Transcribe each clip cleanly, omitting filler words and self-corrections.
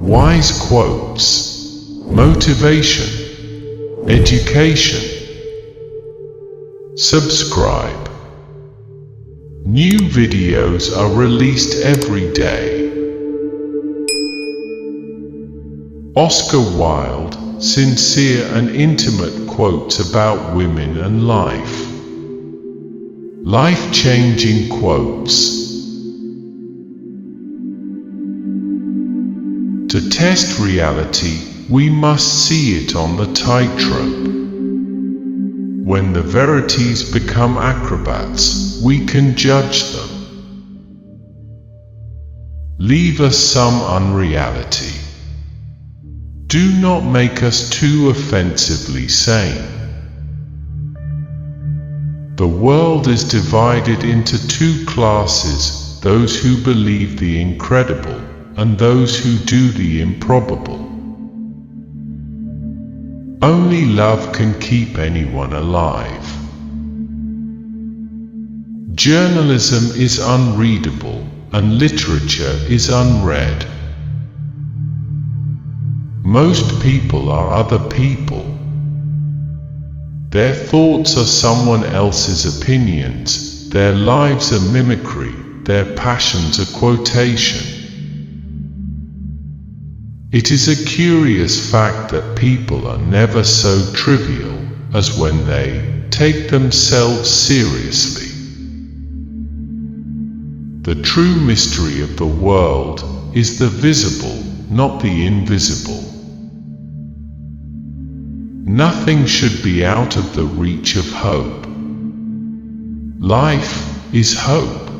wise quotes, motivation, education. Subscribe. New videos are released every day. Oscar Wilde, sincere and intimate quotes about women and life. Life-changing quotes. To test reality, we must see it on the tightrope. When the verities become acrobats, we can judge them. Leave us some unreality. Do not make us too offensively sane. The world is divided into two classes, those who believe the incredible and those who do the improbable. Only love can keep anyone alive. Journalism is unreadable, and literature is unread. Most people are other people. Their thoughts are someone else's opinions, their lives a mimicry, their passions a quotation. It is a curious fact that people are never so trivial as when they take themselves seriously. The true mystery of the world is the visible, not the invisible. Nothing should be out of the reach of hope. Life is hope.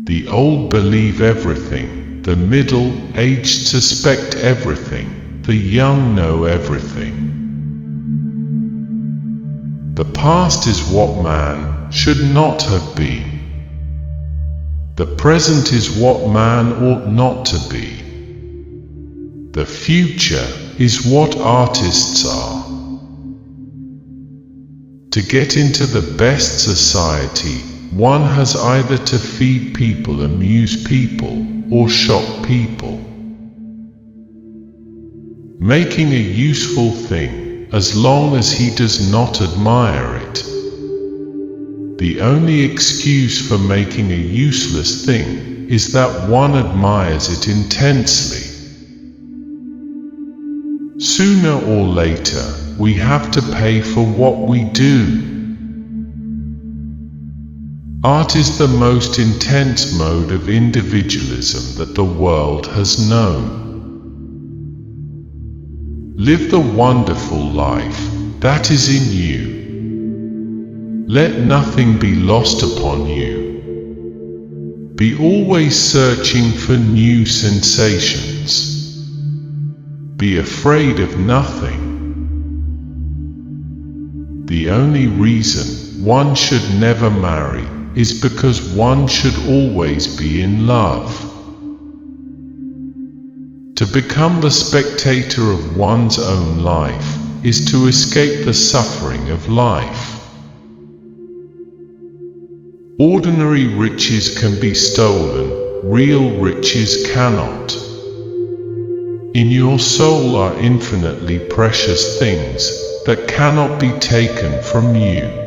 The old believe everything. The middle-aged suspect everything, the young know everything. The past is what man should not have been. The present is what man ought not to be. The future is what artists are. To get into the best society, one has either to feed people, amuse people, or shock people. Making a useful thing, as long as he does not admire it. The only excuse for making a useless thing is that one admires it intensely. Sooner or later, we have to pay for what we do. Art is the most intense mode of individualism that the world has known. Live the wonderful life that is in you. Let nothing be lost upon you. Be always searching for new sensations. Be afraid of nothing. The only reason one should never marry is because one should always be in love. To become the spectator of one's own life is to escape the suffering of life. Ordinary riches can be stolen, real riches cannot. In your soul are infinitely precious things that cannot be taken from you.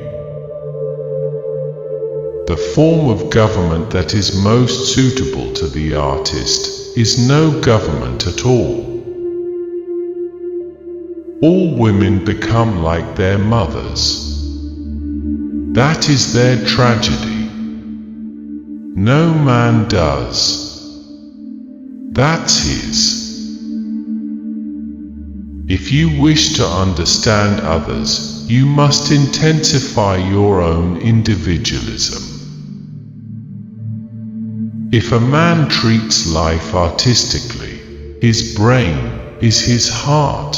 The form of government that is most suitable to the artist is no government at all. All women become like their mothers. That is their tragedy. No man does. That's his. If you wish to understand others, you must intensify your own individualism. If a man treats life artistically, his brain is his heart.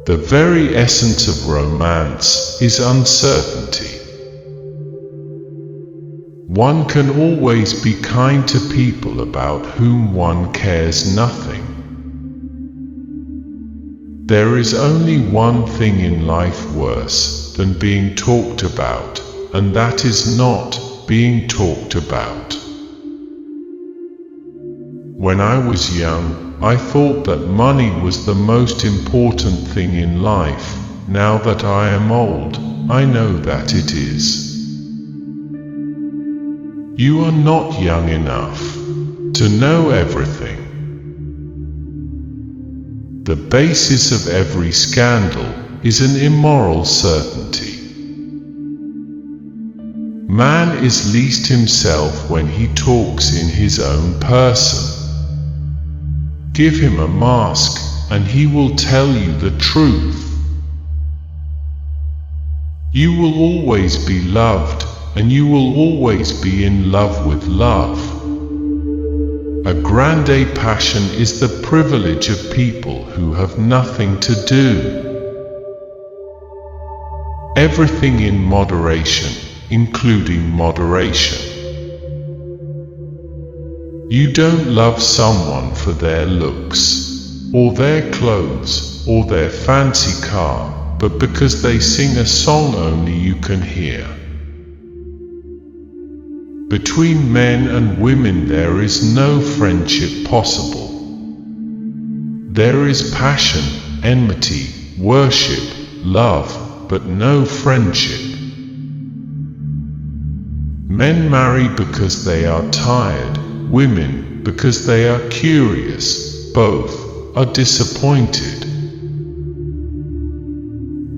The very essence of romance is uncertainty. One can always be kind to people about whom one cares nothing. There is only one thing in life worse than being talked about, and that is not being talked about. When I was young, I thought that money was the most important thing in life. Now that I am old, I know that it is. You are not young enough to know everything. The basis of every scandal is an immoral certainty. Man is least himself when he talks in his own person. Give him a mask, and he will tell you the truth. You will always be loved, and you will always be in love with love. A grande passion is the privilege of people who have nothing to do. Everything in moderation, including moderation. You don't love someone for their looks, or their clothes, or their fancy car, but because they sing a song only you can hear. Between men and women there is no friendship possible. There is passion, enmity, worship, love, but no friendship. Men marry because they are tired, women because they are curious, both are disappointed.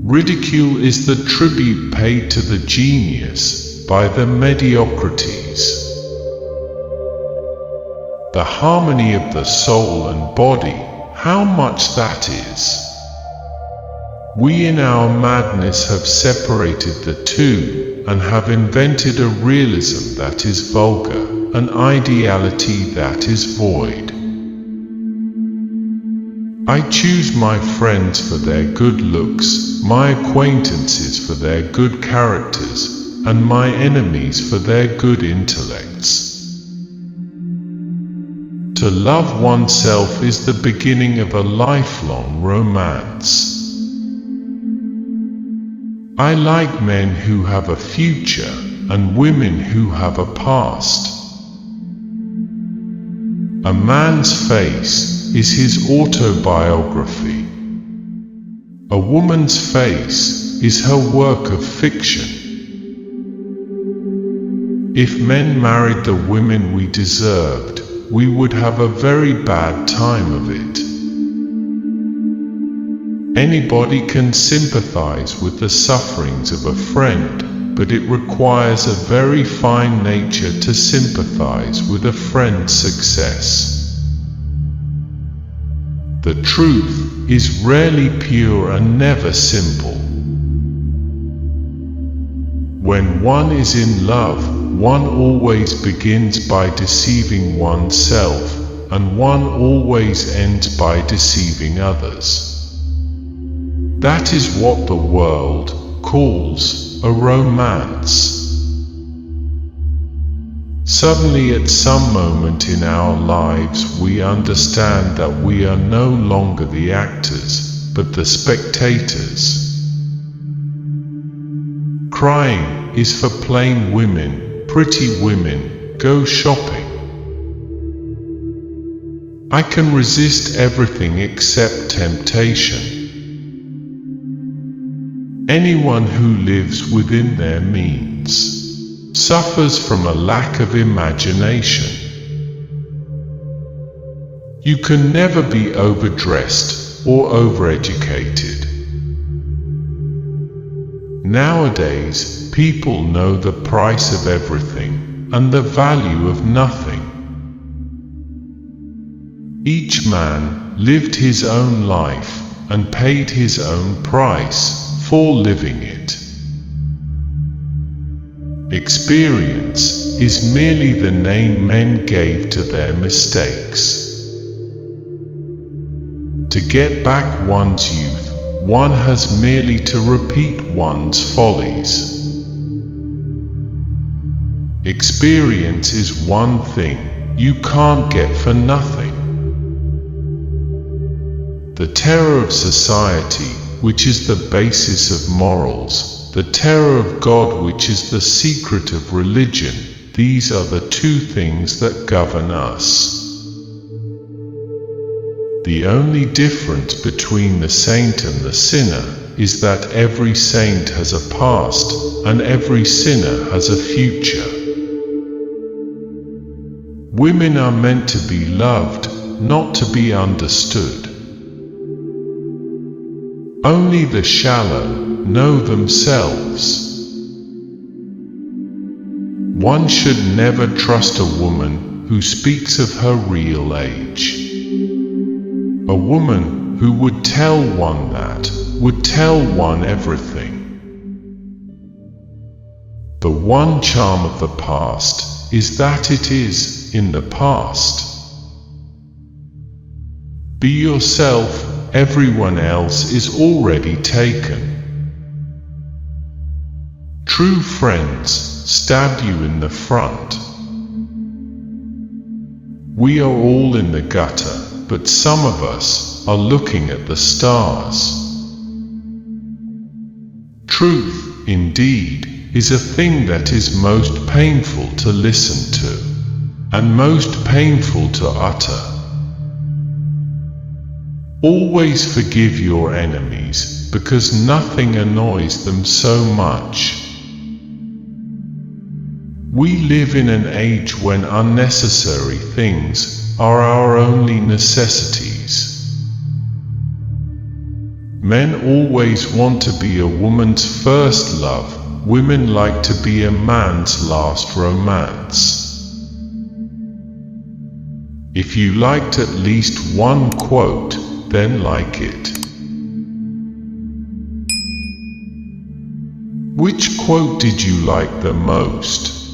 Ridicule is the tribute paid to the genius by the mediocrities. The harmony of the soul and body, how much that is. We in our madness have separated the two, and have invented a realism that is vulgar, an ideality that is void. I choose my friends for their good looks, my acquaintances for their good characters, and my enemies for their good intellects. To love oneself is the beginning of a lifelong romance. I like men who have a future, and women who have a past. A man's face is his autobiography. A woman's face is her work of fiction. If men married the women we deserved, we would have a very bad time of it. Anybody can sympathize with the sufferings of a friend, but it requires a very fine nature to sympathize with a friend's success. The truth is rarely pure and never simple. When one is in love, one always begins by deceiving oneself, and one always ends by deceiving others. That is what the world calls a romance. Suddenly at some moment in our lives we understand that we are no longer the actors, but the spectators. Crying is for plain women, pretty women, go shopping. I can resist everything except temptation. Anyone who lives within their means suffers from a lack of imagination. You can never be overdressed or overeducated. Nowadays, people know the price of everything and the value of nothing. Each man lived his own life and paid his own price for living it. Experience is merely the name men gave to their mistakes. To get back one's youth, one has merely to repeat one's follies. Experience is one thing you can't get for nothing. The terror of society, which is the basis of morals, the terror of God, which is the secret of religion, these are the two things that govern us. The only difference between the saint and the sinner is that every saint has a past, and every sinner has a future. Women are meant to be loved, not to be understood. Only the shallow know themselves. One should never trust a woman who speaks of her real age. A woman who would tell one that would tell one everything. The one charm of the past is that it is in the past. Be yourself, everyone else is already taken. True friends stab you in the front. We are all in the gutter, but some of us are looking at the stars. Truth, indeed, is a thing that is most painful to listen to, and most painful to utter. Always forgive your enemies, because nothing annoys them so much. We live in an age when unnecessary things are our only necessities. Men always want to be a woman's first love, women like to be a man's last romance. If you liked at least one quote, then like it. Which quote did you like the most?